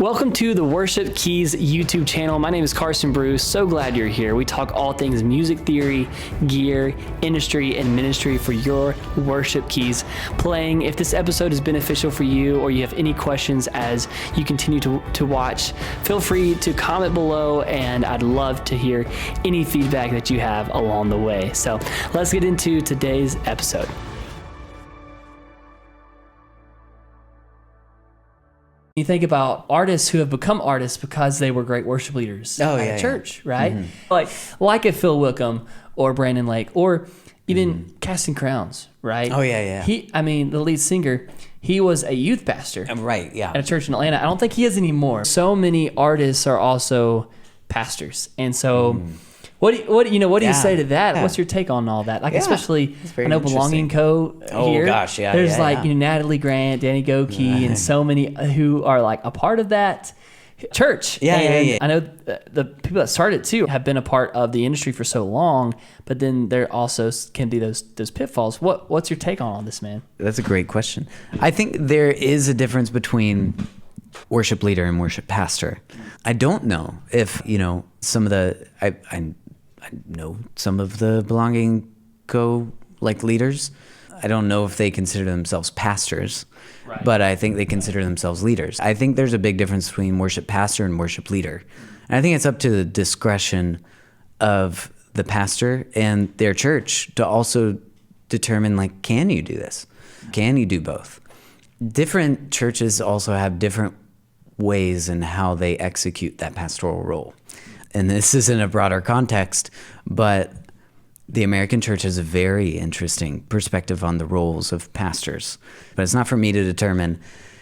Welcome to the Worship Keys YouTube channel. My name is Carson Bruce. So glad you're here. We talk all things music theory, gear, industry, and ministry for your worship keys playing. If this episode is beneficial for you or you have any questions as you continue to watch, feel free to comment below, and I'd love to hear any feedback that you have along the way. So let's get into today's episode. You think about artists who have become artists because they were great worship leaders at a church, right? Mm-hmm. Like a Phil Wickham or Brandon Lake or even Casting Crowns, right? Oh, yeah. The lead singer, he was a youth pastor. Right, yeah. At a church in Atlanta. I don't think he is anymore. So many artists are also pastors. And so... What do you say to that? What's your take on all that? Especially, I know Belonging Co. here. Oh gosh, yeah. There's Natalie Grant, Danny Goki, and so many who are like a part of that church. Yeah. I know the people that started too have been a part of the industry for so long, but then there also can be those pitfalls. What's your take on all this, man? That's a great question. I think there is a difference between worship leader and worship pastor. I don't know if some of the I know some of the Belonging Co. leaders. I don't know if they consider themselves pastors, but I think they consider themselves leaders. I think there's a big difference between worship pastor and worship leader. And I think it's up to the discretion of the pastor and their church to also determine, can you do this? Can you do both? Different churches also have different ways in how they execute that pastoral role. And this is in a broader context, but the American church has a very interesting perspective on the roles of pastors. But it's not for me to determine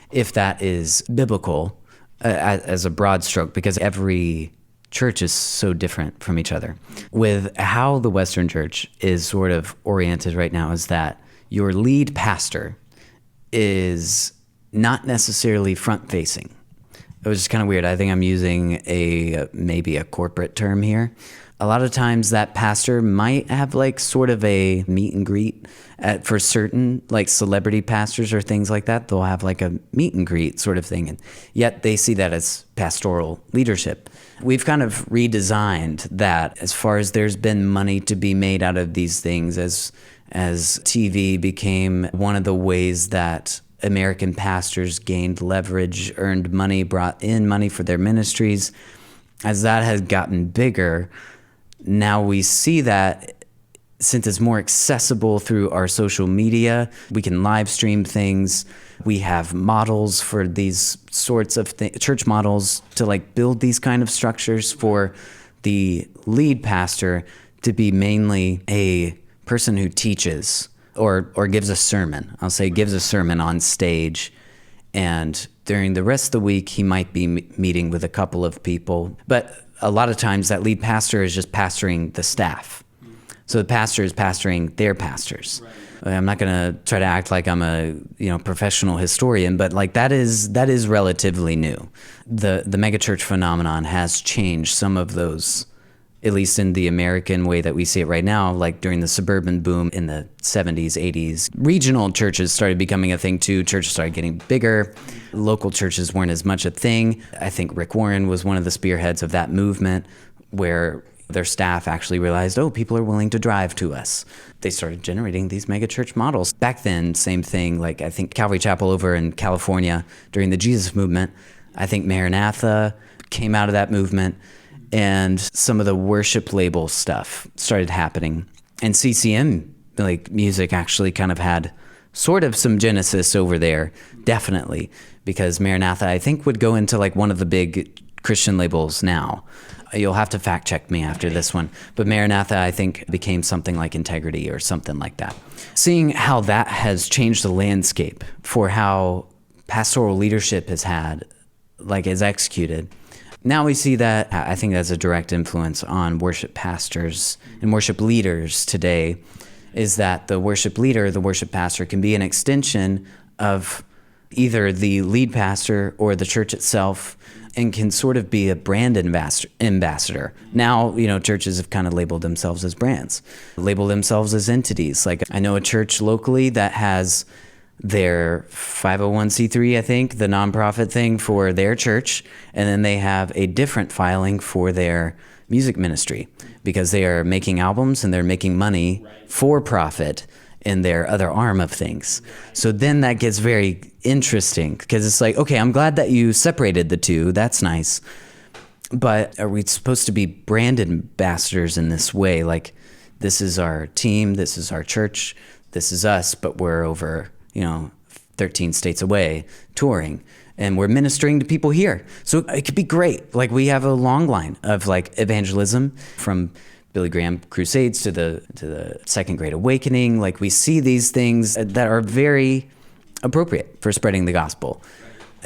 if that is biblical as a broad stroke, because every church is so different from each other. With how the Western church is sort of oriented right now is that your lead pastor is not necessarily front-facing. It was just kind of weird. I think I'm using maybe a corporate term here. A lot of times that pastor might have sort of a meet and greet for certain celebrity pastors or things like that. They'll have a meet and greet sort of thing, and yet they see that as pastoral leadership. We've kind of redesigned that as far as there's been money to be made out of these things as TV became one of the ways that American pastors gained leverage, earned money, brought in money for their ministries. As that has gotten bigger, now we see that since it's more accessible through our social media, we can live stream things. We have models for these sorts of church models to build these kind of structures for the lead pastor to be mainly a person who teaches or gives a sermon. I'll say gives a sermon on stage, and during the rest of the week he might be meeting with a couple of people, but a lot of times that lead pastor is just pastoring the staff. So the pastor is pastoring their pastors. Right. I'm not going to try to act like I'm a professional historian, but that is relatively new. The megachurch phenomenon has changed some of those, at least in the American way that we see it right now, during the suburban boom in the 70s, 80s. Regional churches started becoming a thing too. Churches started getting bigger. Local churches weren't as much a thing. I think Rick Warren was one of the spearheads of that movement, where their staff actually realized, people are willing to drive to us. They started generating these megachurch models. Back then, same thing, I think Calvary Chapel over in California during the Jesus movement, I think Maranatha came out of that movement, and some of the worship label stuff started happening. And CCM, music actually kind of had sort of some genesis over there, definitely, because Maranatha, I think, would go into one of the big Christian labels now. You'll have to fact check me after this one. But Maranatha, I think, became something like Integrity or something like that. Seeing how that has changed the landscape for how pastoral leadership is executed, now we see that, I think that's a direct influence on worship pastors and worship leaders today, is that the worship leader, the worship pastor, can be an extension of either the lead pastor or the church itself, and can sort of be a brand ambassador. Now, churches have kind of labeled themselves as brands, labeled themselves as entities. I know a church locally that has their 501c3, I think, the nonprofit thing for their church, and then they have a different filing for their music ministry because they are making albums and they're making money for profit in their other arm of things. So then that gets very interesting because it's like, okay, I'm glad that you separated the two. That's nice. But are we supposed to be brand ambassadors in this way? Like, this is our team, this is our church, this is us, but we're over, 13 states away touring, and we're ministering to people here. So it could be great. Like, we have a long line of like evangelism from Billy Graham crusades to the Second Great Awakening. Like, we see these things that are very appropriate for spreading the gospel.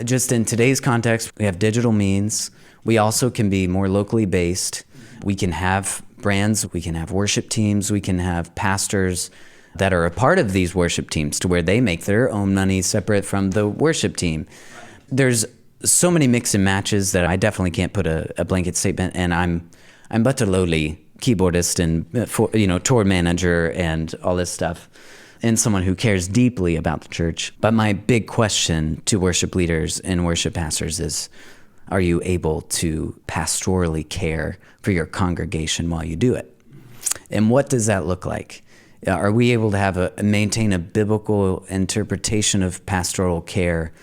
Just in today's context, we have digital means. We also can be more locally based. We can have brands, we can have worship teams, we can have pastors that are a part of these worship teams to where they make their own money separate from the worship team. There's so many mix and matches that I definitely can't put a blanket statement, and I'm but a lowly keyboardist and tour manager and all this stuff, and someone who cares deeply about the church. But my big question to worship leaders and worship pastors is, are you able to pastorally care for your congregation while you do it? And what does that look like? Are we able to maintain a biblical interpretation of pastoral care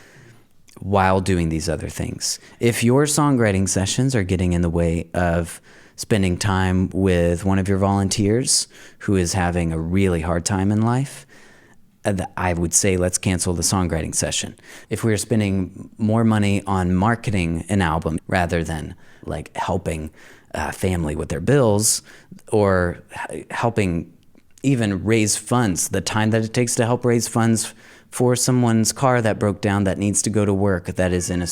while doing these other things? If your songwriting sessions are getting in the way of spending time with one of your volunteers who is having a really hard time in life, I would say let's cancel the songwriting session. If we're spending more money on marketing an album rather than like helping a family with their bills or helping even raise funds, the time that it takes to help raise funds for someone's car that broke down that needs to go to work, that is in a...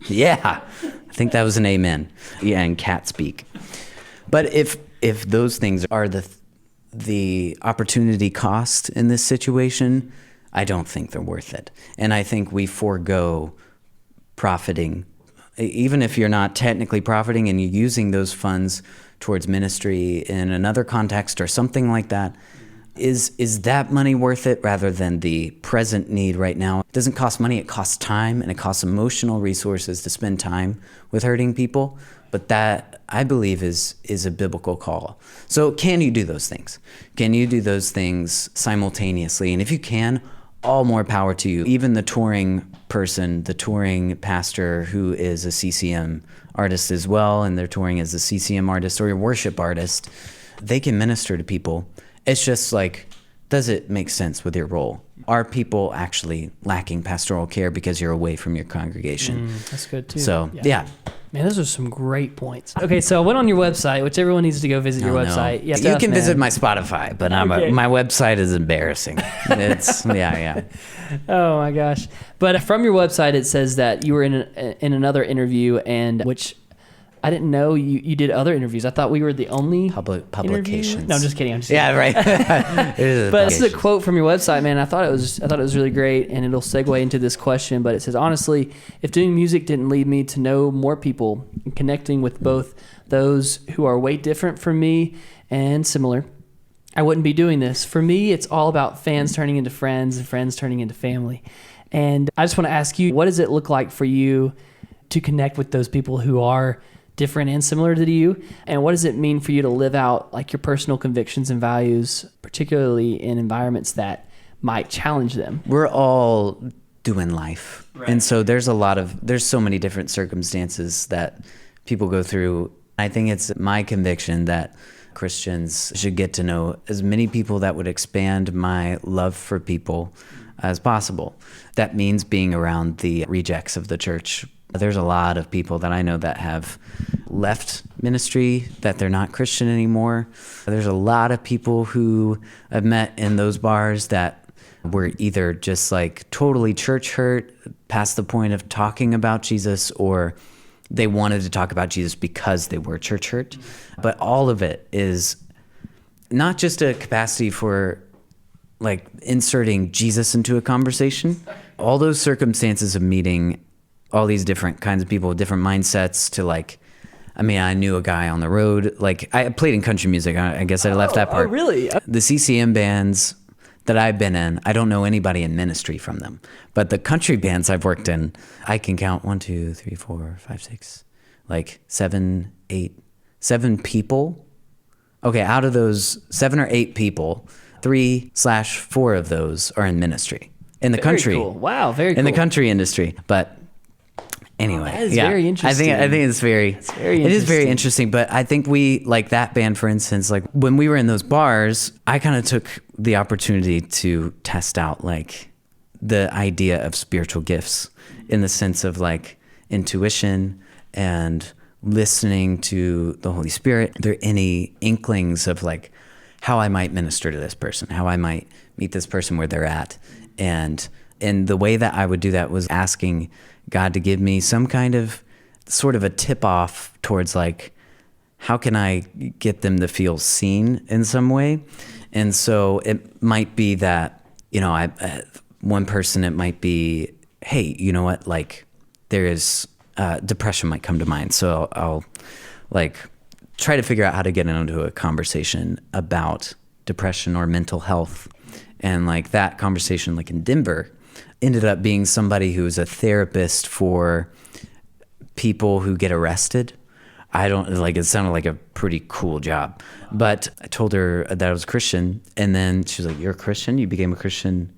Yeah, I think that was an amen. Yeah, in cat speak. But if those things are the opportunity cost in this situation, I don't think they're worth it. And I think we forego profiting, even if you're not technically profiting and you're using those funds towards ministry in another context or something like that. Is that money worth it rather than the present need right now? It doesn't cost money, it costs time, and it costs emotional resources to spend time with hurting people. But that, I believe, is a biblical call. So can you do those things? Can you do those things simultaneously? And if you can, all more power to you. Even the touring person, the touring pastor who is a CCM artist as well, and they're touring as a CCM artist or a worship artist, they can minister to people. It's just like, does it make sense with your role? Are people actually lacking pastoral care because you're away from your congregation? That's good too. So, yeah. Man, those are some great points. Okay, so I went on your website, which everyone needs to go visit your website. No. You can visit my Spotify, but my website is embarrassing. It's, yeah. Oh my gosh. But from your website, it says that you were in another interview, and which I didn't know you did other interviews. I thought we were the only publications. Interview. No, I'm just kidding. Yeah, right. But this is a quote from your website, man. I thought it was really great, and it'll segue into this question. But it says, honestly, if doing music didn't lead me to know more people and connecting with both those who are way different from me and similar, I wouldn't be doing this. For me, it's all about fans turning into friends and friends turning into family. And I just want to ask you, what does it look like for you to connect with those people who are different and similar to you? And what does it mean for you to live out like your personal convictions and values, particularly in environments that might challenge them? We're all doing life. Right. And so there's so many different circumstances that people go through. I think it's my conviction that Christians should get to know as many people that would expand my love for people as possible. That means being around the rejects of the church. There's a lot of people that I know that have left ministry, that they're not Christian anymore. There's a lot of people who I've met in those bars that were either just like totally church hurt past the point of talking about Jesus, or they wanted to talk about Jesus because they were church hurt. But all of it is not just a capacity for like inserting Jesus into a conversation. All those circumstances of meeting all these different kinds of people with different mindsets to like, I mean, I knew a guy on the road. Like, I played in country music. I guess I left that part. Oh, really? The CCM bands that I've been in, I don't know anybody in ministry from them. But the country bands I've worked in, I can count 1, 2, 3, 4, 5, 6, like 7, 8, 7 people. Okay, out of those 7 or 8 people, 3/4 of those are in ministry in the country. Cool. Wow, very cool. In the country industry. But anyway, that is very interesting. I think it's very it is very interesting. But I think we, like that band, for instance, like when we were in those bars, I kind of took the opportunity to test out like the idea of spiritual gifts in the sense of like intuition and listening to the Holy Spirit. Are there any inklings of like how I might minister to this person, how I might meet this person where they're at? And the way that I would do that was asking God to give me some kind of sort of a tip off towards like, how can I get them to feel seen in some way? And so it might be that, you know, one person, it might be, hey, you know what, like there is depression might come to mind. So I'll like try to figure out how to get into a conversation about depression or mental health. And like that conversation, like in Denver, ended up being somebody who was a therapist for people who get arrested. It sounded like a pretty cool job. But I told her that I was Christian, and then she was like, "You're a Christian? You became a Christian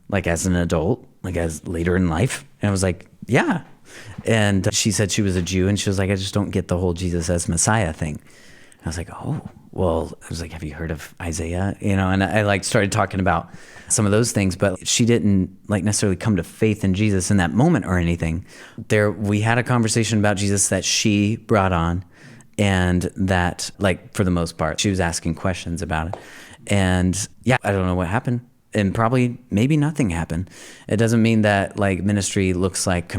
like as an adult, like as later in life?" And I was like, "Yeah." And she said she was a Jew, and she was like, "I just don't get the whole Jesus as Messiah thing." And I was like, "Oh, well," I was like, "Have you heard of Isaiah?" You know, and I like started talking about some of those things, but she didn't like necessarily come to faith in Jesus in that moment or anything. We had a conversation about Jesus that she brought on, and that like for the most part, she was asking questions about it. And yeah, I don't know what happened. And probably maybe nothing happened. It doesn't mean that like ministry looks like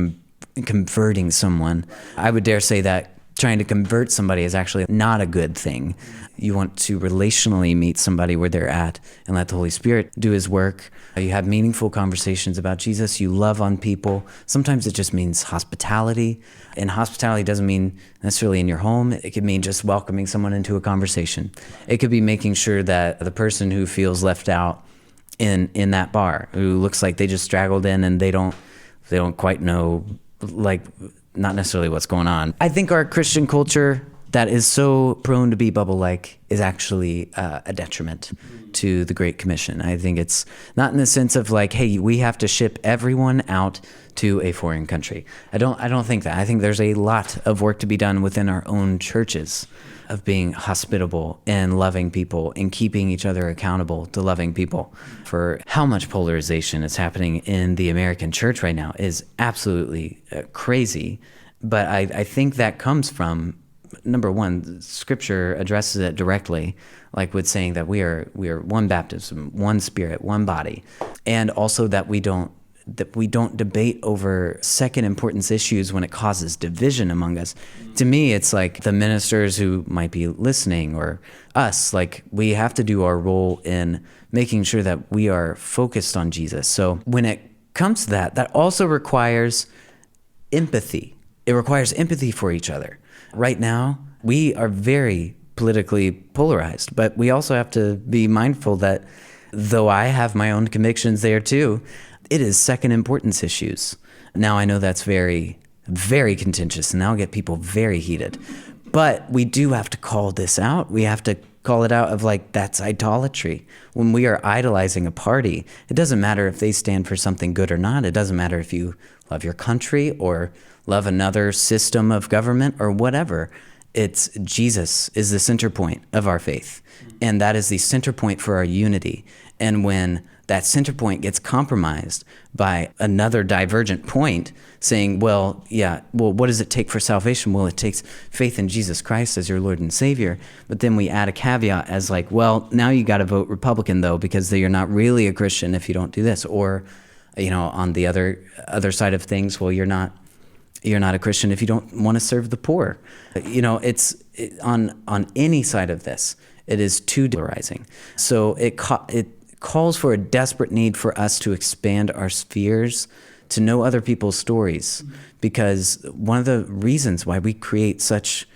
converting someone. I would dare say that trying to convert somebody is actually not a good thing. You want to relationally meet somebody where they're at and let the Holy Spirit do his work. You have meaningful conversations about Jesus. You love on people. Sometimes it just means hospitality. And hospitality doesn't mean necessarily in your home. It could mean just welcoming someone into a conversation. It could be making sure that the person who feels left out in that bar, who looks like they just straggled in and they don't quite know, like, not necessarily what's going on. I think our Christian culture that is so prone to be bubble-like is actually a detriment to the Great Commission. I think it's not in the sense of like, hey, we have to ship everyone out to a foreign country. I don't think that. I think there's a lot of work to be done within our own churches of being hospitable and loving people and keeping each other accountable to loving people. For how much polarization is happening in the American church right now is absolutely crazy. But I think that comes from, number one, Scripture addresses it directly, like with saying that we are one baptism, one spirit, one body, and also that we don't debate over second importance issues when it causes division among us. To me, it's like the ministers who might be listening, or us, like we have to do our role in making sure that we are focused on Jesus. So when it comes to that also requires empathy. It requires empathy for each other. Right now, we are very politically polarized, but we also have to be mindful that though I have my own convictions there too, it is second importance issues. Now, I know that's very, very contentious, and that'll get people very heated. But we do have to call this out. We have to call it out of like, that's idolatry. When we are idolizing a party, it doesn't matter if they stand for something good or not. It doesn't matter if you love your country or love another system of government or whatever. It's Jesus is the center point of our faith. And that is the center point for our unity. And when that center point gets compromised by another divergent point saying, well, what does it take for salvation? Well, it takes faith in Jesus Christ as your Lord and Savior. But then we add a caveat as like, well, now you got to vote Republican though, because you're not really a Christian if you don't do this. Or, on the other side of things, well, you're not a Christian if you don't want to serve the poor. It's on any side of this, it is too polarizing. So it calls for a desperate need for us to expand our spheres to know other people's stories, because one of the reasons why we create such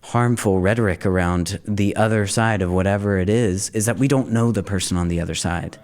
harmful rhetoric around the other side of whatever it is that we don't know the person on the other side.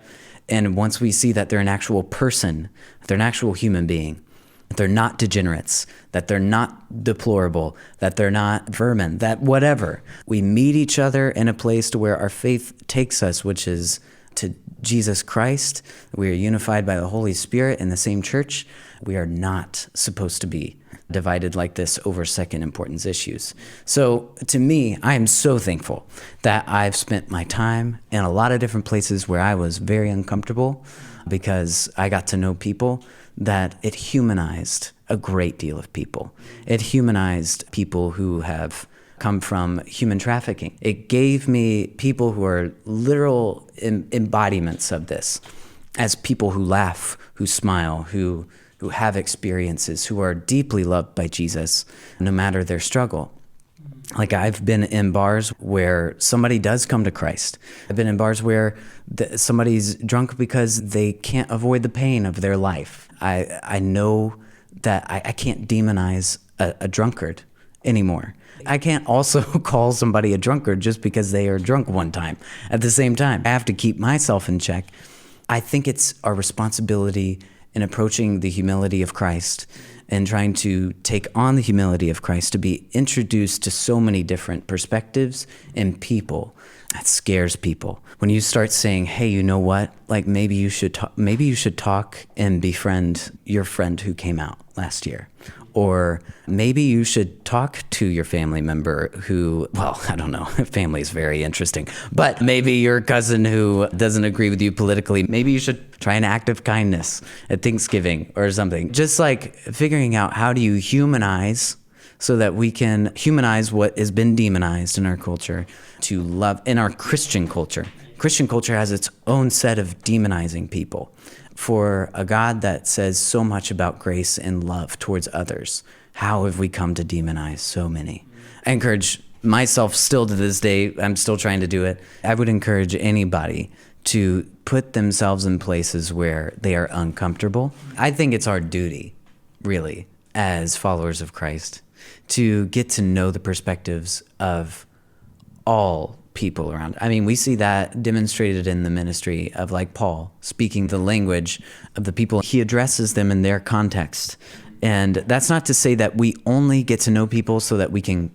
And once we see that they're an actual person, that they're an actual human being, that they're not degenerates, that they're not deplorable, that they're not vermin, that whatever, we meet each other in a place to where our faith takes us, which is to Jesus Christ. We are unified by the Holy Spirit in the same church. We are not supposed to be divided like this over second importance issues. So to me, I am so thankful that I've spent my time in a lot of different places where I was very uncomfortable, because I got to know people that it humanized a great deal of people. It humanized people who have come from human trafficking. It gave me people who are literal embodiments of this, as people who laugh, who smile, who have experiences, who are deeply loved by Jesus, no matter their struggle. Like, I've been in bars where somebody does come to Christ. I've been in bars where somebody's drunk because they can't avoid the pain of their life. I know that I can't demonize a drunkard anymore. I can't also call somebody a drunkard just because they are drunk one time. At the same time, I have to keep myself in check. I think it's our responsibility in approaching the humility of Christ and trying to take on the humility of Christ to be introduced to so many different perspectives and people. That scares people. When you start saying, hey, you know what? Like, maybe you should talk and befriend your friend who came out last year. Or maybe you should talk to your family member who, well, I don't know, family is very interesting, but maybe your cousin who doesn't agree with you politically, maybe you should try an act of kindness at Thanksgiving or something. Just like figuring out, how do you humanize so that we can humanize what has been demonized in our culture to love, in our Christian culture. Christian culture has its own set of demonizing people. For a God that says so much about grace and love towards others, how have we come to demonize so many? I encourage myself still to this day, I'm still trying to do it. I would encourage anybody to put themselves in places where they are uncomfortable. I think it's our duty, really, as followers of Christ, to get to know the perspectives of all people around. I mean, we see that demonstrated in the ministry of, like, Paul speaking the language of the people. He addresses them in their context. And that's not to say that we only get to know people so that we can,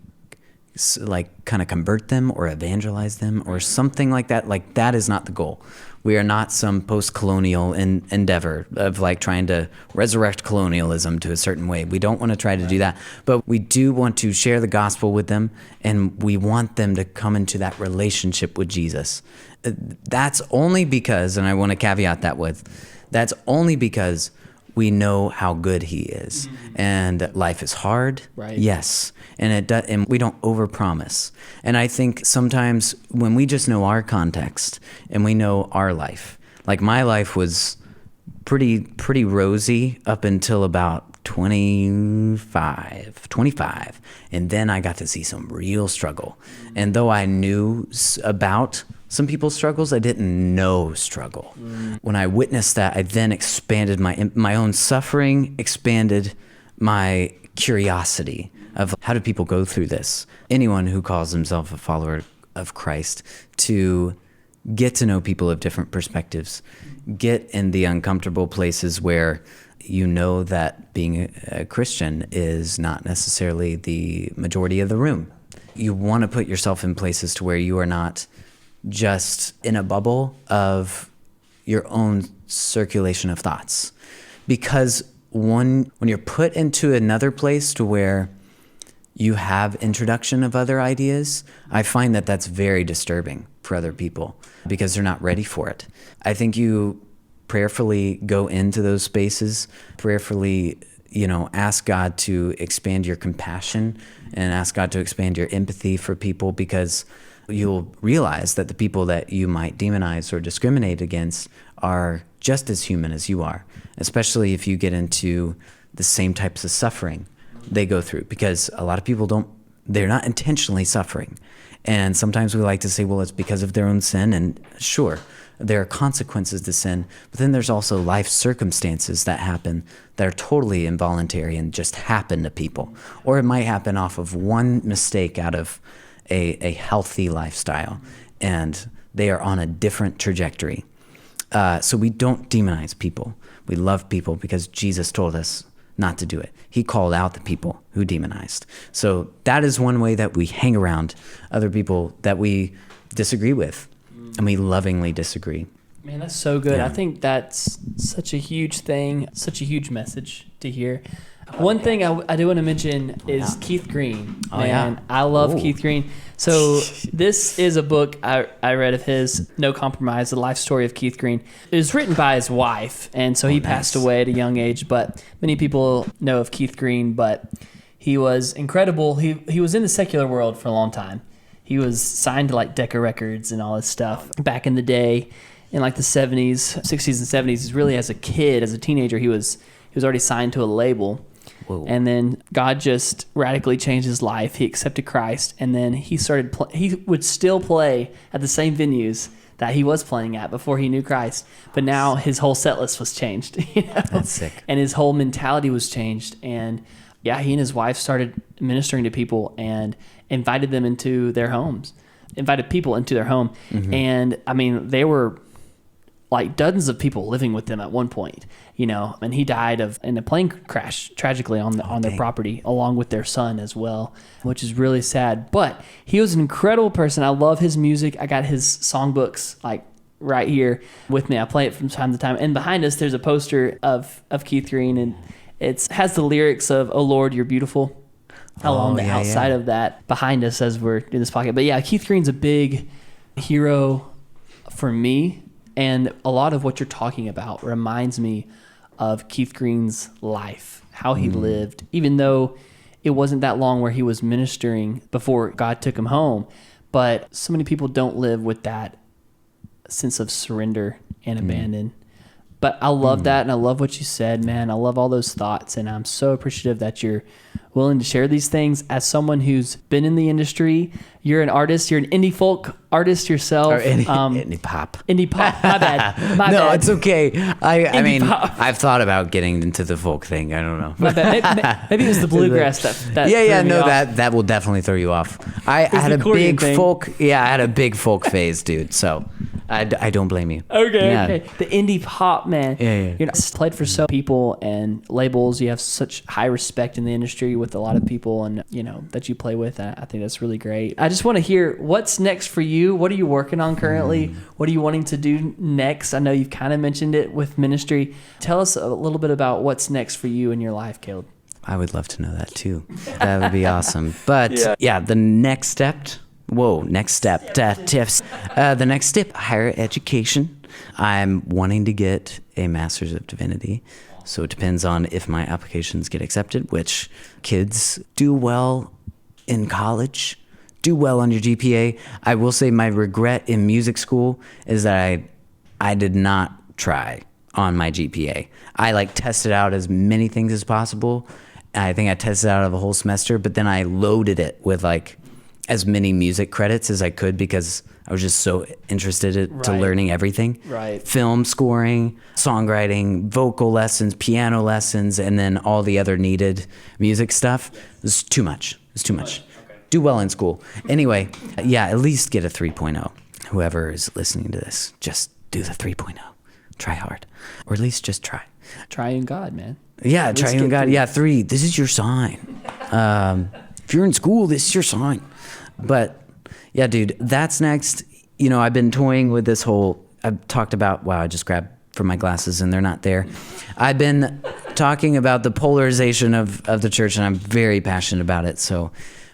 like, kind of convert them or evangelize them or something like that. Like, that is not the goal. We are not some post-colonial endeavor of, like, trying to resurrect colonialism to a certain way. We don't want to try to do that. But we do want to share the gospel with them, and we want them to come into that relationship with Jesus. That's only because, and I want to caveat that with, that's only because we know how good he is. And life is hard. Right. Yes. And we don't overpromise. And I think sometimes when we just know our context and we know our life, like, my life was pretty rosy up until about 25. And then I got to see some real struggle. And though I knew about some people's struggles, I didn't know struggle. When I witnessed that, I then expanded my own suffering, expanded my curiosity of, how do people go through this? Anyone who calls himself a follower of Christ, to get to know people of different perspectives, get in the uncomfortable places where you know that being a Christian is not necessarily the majority of the room. You want to put yourself in places to where you are not just in a bubble of your own circulation of thoughts. Because when you're put into another place to where you have introduction of other ideas, I find that that's very disturbing for other people because they're not ready for it. I think you prayerfully go into those spaces, prayerfully, ask God to expand your compassion and ask God to expand your empathy for people, because you'll realize that the people that you might demonize or discriminate against are just as human as you are, especially if you get into the same types of suffering they go through, because a lot of people they're not intentionally suffering. And sometimes we like to say, well, it's because of their own sin. And sure, there are consequences to sin, but then there's also life circumstances that happen that are totally involuntary and just happen to people. Or it might happen off of one mistake out of a healthy lifestyle, and they are on a different trajectory. So we don't demonize people. We love people because Jesus told us not to do it. He called out the people who demonized. So that is one way that we hang around other people that we disagree with, and we lovingly disagree. Man, that's so good. Yeah. I think that's such a huge thing, such a huge message to hear. One thing I do want to mention is Keith Green. Man, I love Keith Green. So this is a book I read of his, No Compromise, The Life Story of Keith Green. It was written by his wife, and so he passed away at a young age, but many people know of Keith Green, but he was incredible. He was in the secular world for a long time. He was signed to like Decca Records and all this stuff back in the day. In like the 70s, 60s and 70s, really as a kid, as a teenager, he was already signed to a label. Whoa. And then God just radically changed his life. He accepted Christ, and then he started he would still play at the same venues that he was playing at before he knew Christ. But now his whole set list was changed. You know? That's sick. And his whole mentality was changed. And yeah, he and his wife started ministering to people and invited them into their homes, invited people into their home. Mm-hmm. And I mean, they were like dozens of people living with them at one point, you know, and he died in a plane crash tragically on their property along with their son as well, which is really sad. But he was an incredible person. I love his music. I got his songbooks like right here with me. I play it from time to time. And behind us, there's a poster of Keith Green, and it has the lyrics of "Oh Lord, You're Beautiful" along the outside of that behind us as we're in this pocket. But yeah, Keith Green's a big hero for me. And a lot of what you're talking about reminds me of Keith Green's life, how he lived, even though it wasn't that long where he was ministering before God took him home. But so many people don't live with that sense of surrender and abandon. But I love that, and I love what you said, man. I love all those thoughts, and I'm so appreciative that you're willing to share these things. As someone who's been in the industry, you're an artist. You're an indie folk artist yourself. Or indie pop. Indie pop. My bad. My No, bad. it's okay. I mean, pop. I've thought about getting into the folk thing. I don't know. My bad. Maybe it was the bluegrass that Yeah, threw me no, off. that will definitely throw you off. I had the a accordion big thing. folk. Yeah, I had a big folk phase, dude. So I don't blame you. Okay, Yeah. okay. The indie pop, man. Yeah. You're not played for so people and labels. You have such high respect in the industry with a lot of people, and you know that you play with. I think that's really great. I just want to hear what's next for you. What are you working on currently? What are you wanting to do next? I know you've kind of mentioned it with ministry. Tell us a little bit about what's next for you in your life, Caleb. I would love to know that too. That would be awesome. But yeah, the next step. The next step, higher education. I'm wanting to get a Master's of Divinity. So it depends on if my applications get accepted, which kids do well in college, do well on your GPA. I will say my regret in music school is that I did not try on my GPA. I tested out as many things as possible. I think I tested out of a whole semester, but then I loaded it with as many music credits as I could because I was just so interested to learning everything. Right. Film scoring, songwriting, vocal lessons, piano lessons, and then all the other needed music stuff. It was too much. Okay. Do well in school. Anyway, yeah, at least get a 3.0. Whoever is listening to this, just do the 3.0. Try hard. Or at least just try. Triune God, man. Yeah, triune God. Yeah, 3. This is your sign. If you're in school, this is your sign. But yeah, dude, that's next. You know, I've been toying with this whole, I've talked about, wow, I just grabbed for my glasses and they're not there. I've been talking about the polarization of the church, and I'm very passionate about it. So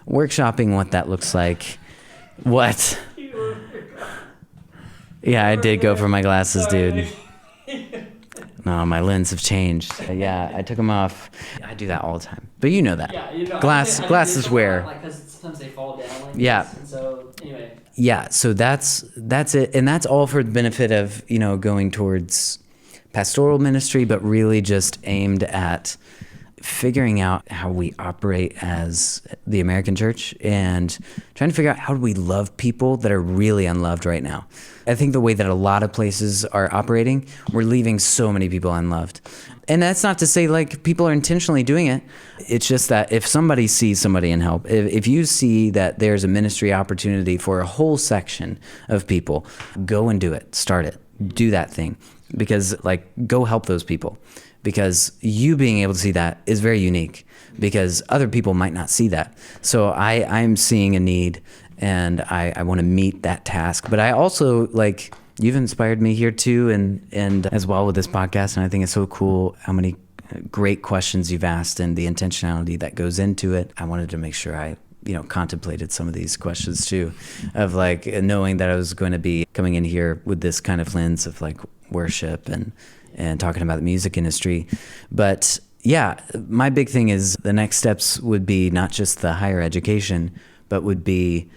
workshopping what that looks like. What? Yeah, I did go for my glasses, dude. No, my lenses have changed. Yeah, I took them off. I do that all the time. But you know that. Yeah, you know, Glasses wear. Because sometimes they fall down. Yeah. And so, anyway. Yeah, so that's it. And that's all for the benefit of, going towards pastoral ministry, but really just aimed at figuring out how we operate as the American church and trying to figure out how do we love people that are really unloved right now. I think the way that a lot of places are operating, we're leaving so many people unloved. And that's not to say people are intentionally doing it. It's just that if somebody sees somebody in help, if you see that there's a ministry opportunity for a whole section of people, go and do it. Start it. do that thing, because like, go help those people, because you being able to see that is very unique, because other people might not see that. So I'm seeing a need, and I want to meet that task. But I also, like, you've inspired me here too, and as well with this podcast. And I think it's so cool how many great questions you've asked and the intentionality that goes into it. I wanted to make sure I contemplated some of these questions too, of like knowing that I was going to be coming in here with this kind of lens of like worship and talking about the music industry. But yeah, my big thing is the next steps would be not just the higher education, but would be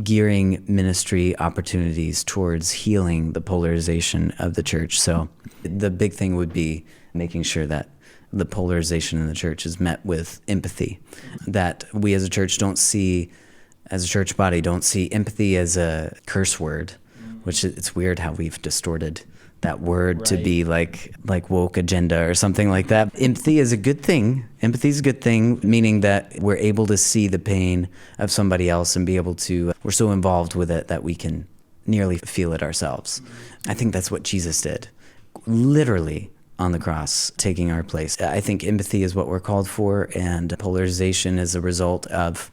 gearing ministry opportunities towards healing the polarization of the church. So the big thing would be making sure that the polarization in the church is met with empathy, that we as a church as a church body, don't see empathy as a curse word, which it's weird how we've distorted that word to be like woke agenda or something like that. Empathy is a good thing. Empathy is a good thing, meaning that we're able to see the pain of somebody else and we're so involved with it that we can nearly feel it ourselves. I think that's what Jesus did, literally on the cross, taking our place. I think empathy is what we're called for, and polarization is a result of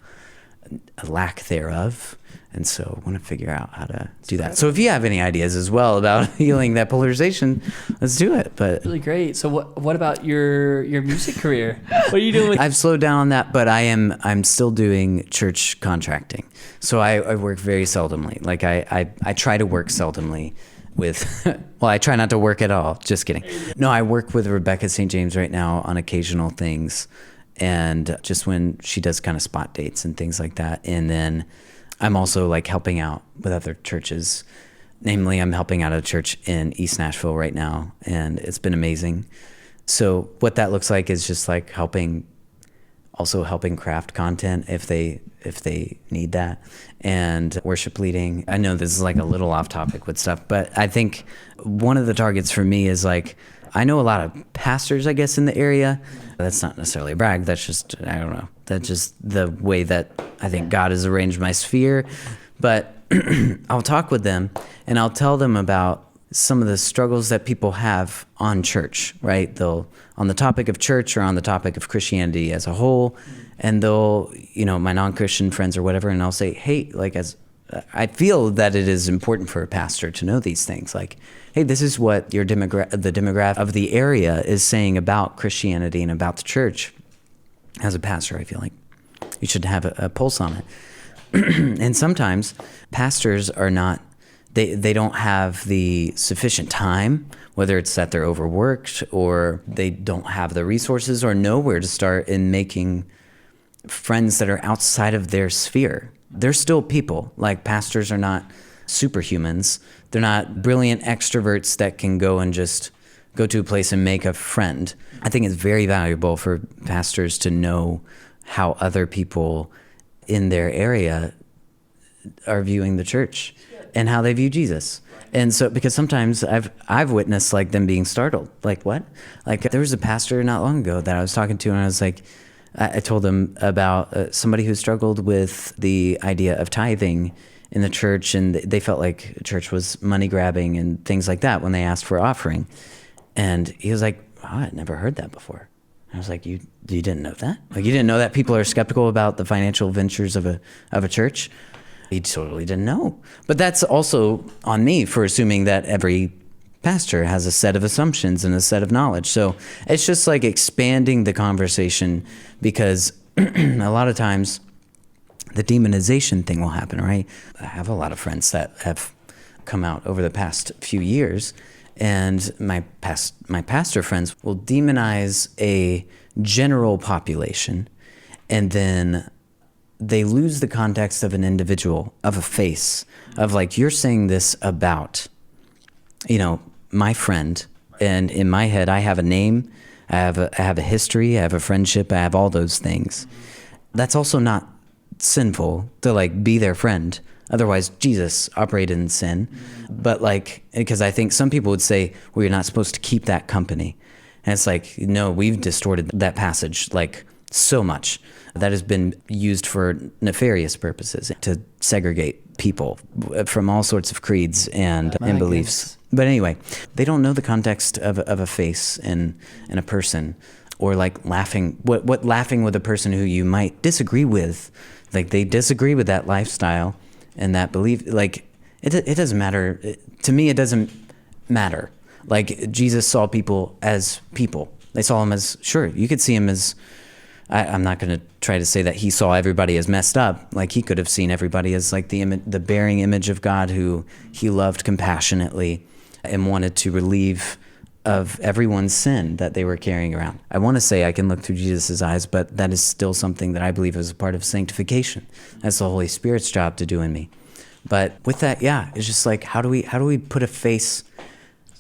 a lack thereof. And so I want to figure out how to do that. So if you have any ideas as well about healing that polarization, let's do it. But really great. So what about your music career? What are you doing? I've slowed down on that, but I'm still doing church contracting. So I work very seldomly. Like I try to work seldomly with, well, I try not to work at all. Just kidding. No, I work with Rebecca St. James right now on occasional things, and just when she does kind of spot dates and things like that. And then I'm also like helping out with other churches. Namely, I'm helping out a church in East Nashville right now, and it's been amazing. So what that looks like is just like helping craft content if they need that, and worship leading. I know this is like a little off topic with stuff, but I think one of the targets for me is like, I know a lot of pastors, I guess, in the area. That's not necessarily a brag. That's just, I don't know. That's just the way that I think God has arranged my sphere. But I'll talk with them and I'll tell them about some of the struggles that people have on church, right? They'll, on the topic of church or on the topic of Christianity as a whole, and they'll, my non-Christian friends or whatever, and I'll say, hey, like, as I feel that it is important for a pastor to know these things. Like, hey, this is what the demographic of the area is saying about Christianity and about the church. As a pastor, I feel like you should have a pulse on it. And sometimes pastors are not, they don't have the sufficient time, whether it's that they're overworked or they don't have the resources or know where to start in making friends that are outside of their sphere. They're still people. Like, pastors are not superhumans. They're not brilliant extroverts that can go and just go to a place and make a friend. I think it's very valuable for pastors to know how other people in their area are viewing the church and how they view Jesus. And so, because sometimes I've witnessed like them being startled. Like, what? Like, there was a pastor not long ago that I was talking to, and I was like, I told them about somebody who struggled with the idea of tithing in the church, and they felt like church was money grabbing and things like that when they asked for offering. And he was like, oh, I'd never heard that before. I was like, you didn't know that? Like, you didn't know that people are skeptical about the financial ventures of a church? He totally didn't know. But that's also on me for assuming that every pastor has a set of assumptions and a set of knowledge. So it's just like expanding the conversation, because a lot of times the demonization thing will happen, right? I have a lot of friends that have come out over the past few years, and my pastor friends will demonize a general population, and then they lose the context of an individual, of a face, of like, you're saying this about, my friend, and in my head, I have a name, I have a history, I have a friendship, I have all those things. That's also not sinful to like be their friend. Otherwise, Jesus operated in sin. But like, because I think some people would say, well, you're not supposed to keep that company. And it's like, no, we've distorted that passage like so much. That has been used for nefarious purposes to segregate people from all sorts of creeds and beliefs. But anyway, they don't know the context of a face and a person, or like laughing, what laughing with a person who you might disagree with, like they disagree with that lifestyle and that belief. Like it doesn't matter. To me, it doesn't matter. Like Jesus saw people as people. They saw him as, sure, you could see him as, I'm not going to try to say that he saw everybody as messed up. Like he could have seen everybody as like the bearing image of God who he loved compassionately and wanted to relieve of everyone's sin that they were carrying around. I want to say I can look through Jesus' eyes, but that is still something that I believe is a part of sanctification. That's the Holy Spirit's job to do in me. But with that, yeah, it's just like, how do we put a face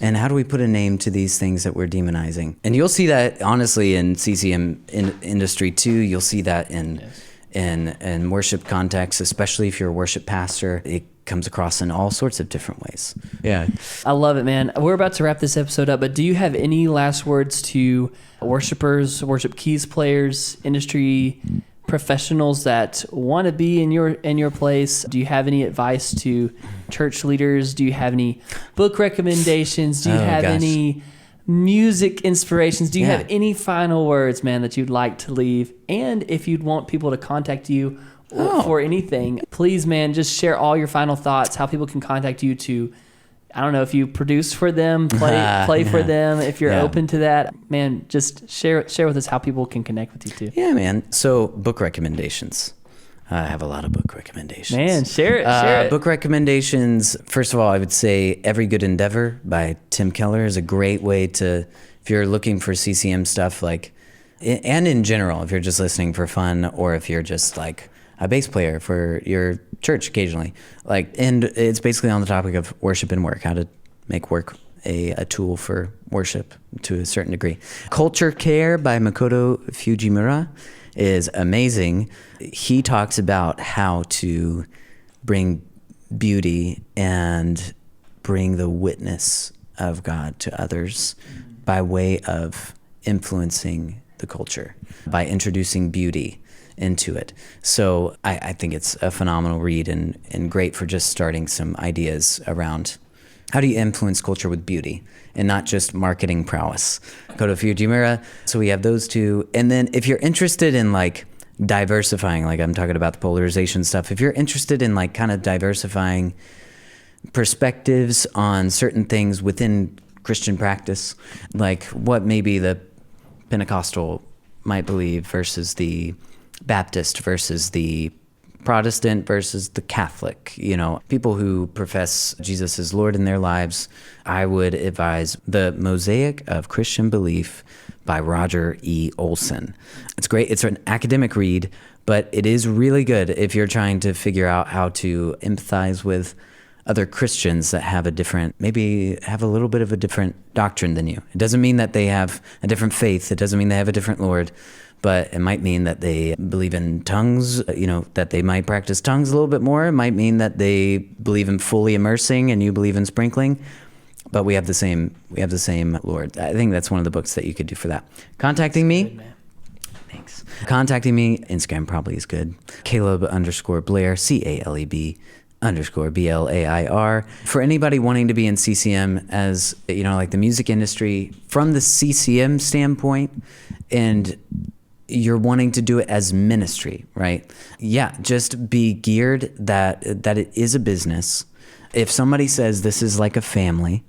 and how do we put a name to these things that we're demonizing? And you'll see that honestly in CCM industry too. You'll see that in worship contexts, especially if you're a worship pastor. It comes across in all sorts of different ways. Yeah. I love it, man. We're about to wrap this episode up, but do you have any last words to worshipers, worship keys players, industry professionals that want to be in your place? Do you have any advice to church leaders? Do you have any book recommendations? Do you have any music inspirations? Do you have any final words, man, that you'd like to leave? And if you'd want people to contact you for anything, please, man, just share all your final thoughts, how people can contact you to, I don't know, if you produce for them, play for them, if you're open to that, man, just share with us how people can connect with you too. Yeah, man. So book recommendations. I have a lot of book recommendations. Man, share it. Book recommendations. First of all, I would say Every Good Endeavor by Tim Keller is a great way to, if you're looking for CCM stuff, like, and in general, if you're just listening for fun, or if you're just like a bass player for your church occasionally, like, and it's basically on the topic of worship and work, how to make work a tool for worship to a certain degree. Culture Care by Makoto Fujimura is amazing. He talks about how to bring beauty and bring the witness of God to others by way of influencing the culture, by introducing beauty into it. So I think it's a phenomenal read and great for just starting some ideas around how do you influence culture with beauty and not just marketing prowess. Makoto Fujimura. So we have those two. And then if you're interested in like diversifying, like I'm talking about the polarization stuff, if you're interested in like kind of diversifying perspectives on certain things within Christian practice, like what maybe the Pentecostal might believe versus the Baptist versus the Protestant versus the Catholic, people who profess Jesus as Lord in their lives, I would advise The Mosaic of Christian Belief by Roger E. Olson. It's great. It's an academic read, but it is really good if you're trying to figure out how to empathize with other Christians that have maybe have a little bit of a different doctrine than you. It doesn't mean that they have a different faith. It doesn't mean they have a different Lord. But it might mean that they believe in tongues, that they might practice tongues a little bit more. It might mean that they believe in fully immersing and you believe in sprinkling. But we have the same Lord. I think that's one of the books that you could do for that. Contacting me. Good, man. Thanks. Contacting me, Instagram probably is good. Caleb_Blair, CALEB_BLAIR. For anybody wanting to be in CCM as, like the music industry, from the CCM standpoint, and you're wanting to do it as ministry, right? Yeah, just be geared that it is a business. If somebody says this is like a family,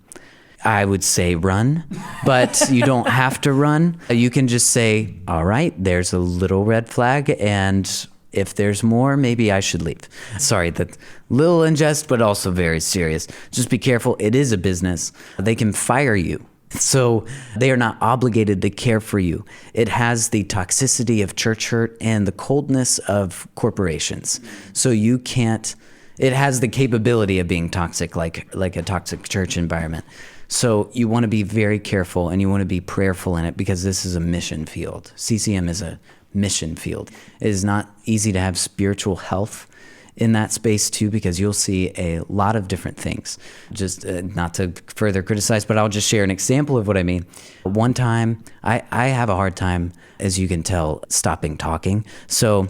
I would say run, but you don't have to run. You can just say, all right, there's a little red flag, and if there's more, maybe I should leave. Sorry, that's little in jest, but also very serious. Just be careful. It is a business. They can fire you. So they are not obligated to care for you. It has the toxicity of church hurt and the coldness of corporations. So it has the capability of being toxic, like a toxic church environment. So you want to be very careful and you want to be prayerful in it, because this is a mission field. CCM is a mission field. It is not easy to have spiritual health in that space too, because you'll see a lot of different things. Just not to further criticize, but I'll just share an example of what I mean. One time, I have a hard time, as you can tell, stopping talking. So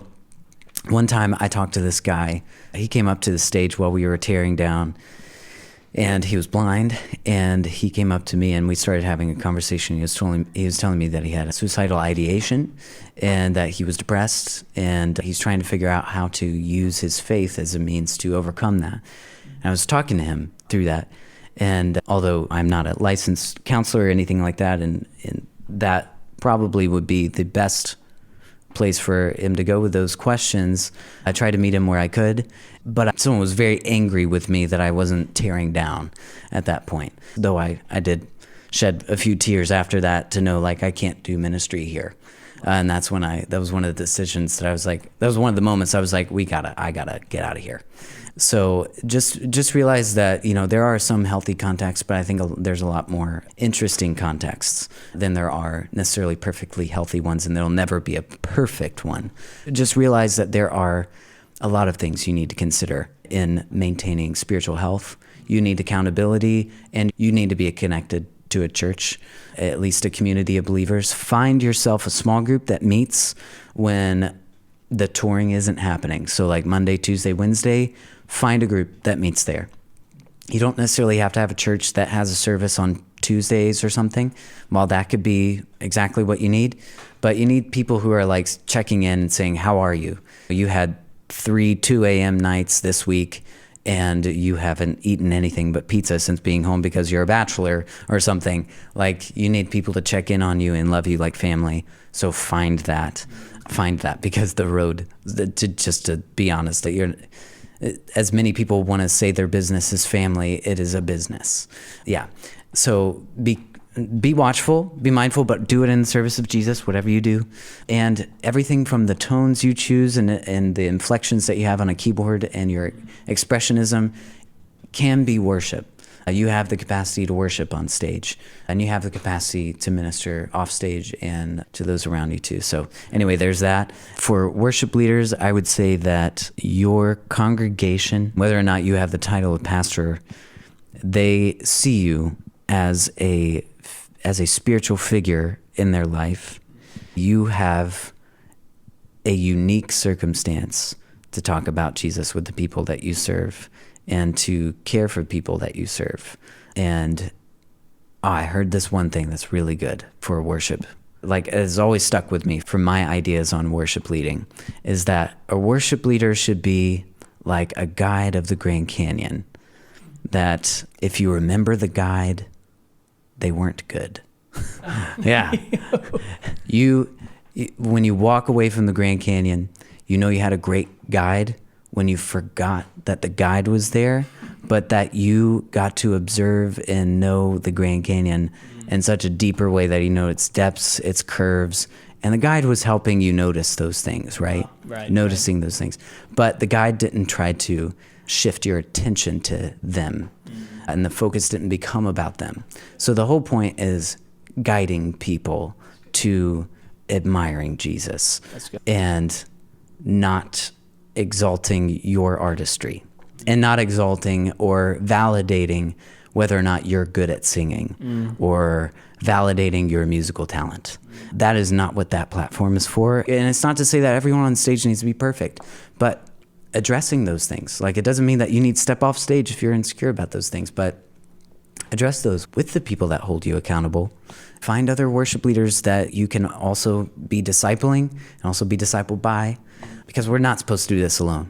one time I talked to this guy. He came up to the stage while we were tearing down and he was blind, and he came up to me and we started having a conversation. He was telling me that he had a suicidal ideation and that he was depressed, and he's trying to figure out how to use his faith as a means to overcome that. And I was talking to him through that, and although I'm not a licensed counselor or anything like that, and that probably would be the best place for him to go with those questions, I tried to meet him where I could, but someone was very angry with me that I wasn't tearing down at that point. Though I did shed a few tears after that to know, like, I can't do ministry here. And that was one of the decisions that I was like, that was one of the moments I was like, I gotta get out of here. So just realize that, you know, there are some healthy contexts, but I think there's a lot more interesting contexts than there are necessarily perfectly healthy ones, and there'll never be a perfect one. Just realize that there are a lot of things you need to consider in maintaining spiritual health. You need accountability, and you need to be connected to a church, at least a community of believers. Find yourself a small group that meets when the touring isn't happening. So like Monday, Tuesday, Wednesday, find a group that meets there. You don't necessarily have to have a church that has a service on Tuesdays or something. While that could be exactly what you need, but you need people who are like checking in and saying, how are you? You had 2 a.m. nights this week, and you haven't eaten anything but pizza since being home because you're a bachelor or something. Like, you need people to check in on you and love you like family. So find that, because the road, to be honest, that as many people want to say their business is family, it is a business. Yeah. So be watchful, be mindful, but do it in the service of Jesus, whatever you do. And everything from the tones you choose and the inflections that you have on a keyboard and your expressionism can be worship. You have the capacity to worship on stage, and you have the capacity to minister off stage and to those around you too. So anyway, there's that. For worship leaders, I would say that your congregation, whether or not you have the title of pastor, they see you as a spiritual figure in their life. You have a unique circumstance to talk about Jesus with the people that you serve and to care for people that you serve. And I heard this one thing that's really good for worship. Like, it has always stuck with me from my ideas on worship leading, is that a worship leader should be like a guide of the Grand Canyon. That if you remember the guide, they weren't good. Yeah. When you walk away from the Grand Canyon, you know you had a great guide when you forgot that the guide was there, but that you got to observe and know the Grand Canyon in such a deeper way that you know its depths, its curves, and the guide was helping you notice those things, right? Noticing those things. But the guide didn't try to shift your attention to them, and the focus didn't become about them. So the whole point is guiding people to admiring Jesus and not exalting your artistry, and not exalting or validating whether or not you're good at singing or validating your musical talent. That is not what that platform is for. And it's not to say that everyone on stage needs to be perfect, but addressing those things. Like, it doesn't mean that you need to step off stage if you're insecure about those things, but address those with the people that hold you accountable. Find other worship leaders that you can also be discipling and also be discipled by, because we're not supposed to do this alone.